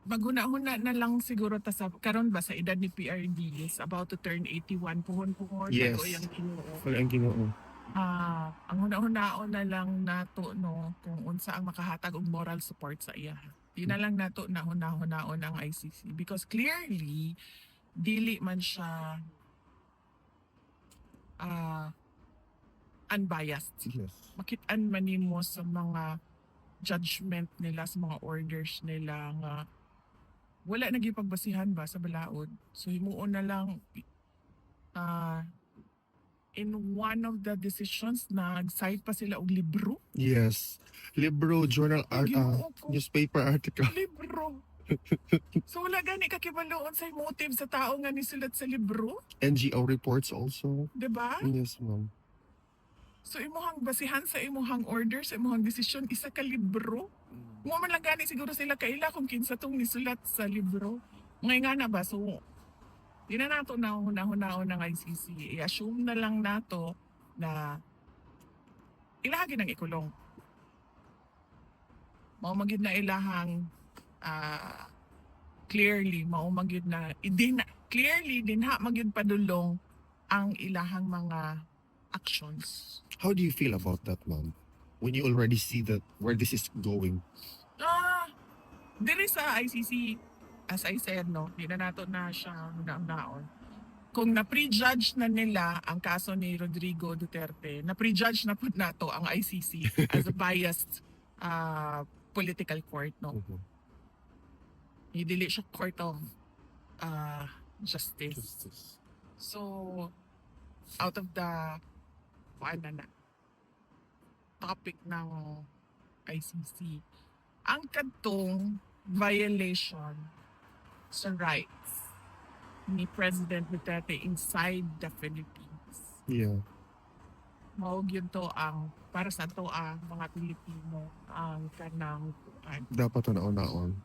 Maghuna-huna na lang siguro ta sa karon ba sa edad ni PRD is about to turn 81 puhon Yes. bago yang Ginoo. Wala ang Ginoo. Ang huna-hunaon na lang nato no kung unsa ang makahatag og moral support sa iya. Di na lang nato na huna-hunaon ang ICC because clearly dili man siya unbiased. Yes. Makit-an man nimo sa mga judgment nila, sa mga orders nila nga wala na gyud pagbasihan ba sa balaod. So himuon na lang in one of the decisions nag-cite pa sila og libro. Yes. Libro, journal, Ginoo ko. newspaper article. Libro. So wala gani ka kibaloon sa motive sa tao nga nisulat sa libro, NGO reports also. 'di ba? Yes, ma'am. So imuhang basihan sa imuhang order, sa imuhang desisyon isa ka libro. Mo man lang gani siguro sila kaila kung kinsa tong nisulat sa libro. Ngay nga na ba so di na nato na hunahunahon ng ICC. I-assume na lang nato na ilahagi ng ikulong. Mao magid na ilahang clearly mao magid na clearly dinha magid padulong ang ilahang mga actions. How do you feel about that, ma'am? When you already see that where this is going? Diri sa ICC, as I said, no, di na nato na siya hunaon. Kung na-prejudge na nila ang kaso ni Rodrigo Duterte, na-prejudge na po nato ang ICC as a biased political court, no? Dili siya court of justice. So, out of the topic ng ICC, ang kadtong violation sa rights ni President Duterte inside the Philippines. Yeah. Mao gyud to ang para sa to ang mga Pilipino ang kanang Dapat na naon.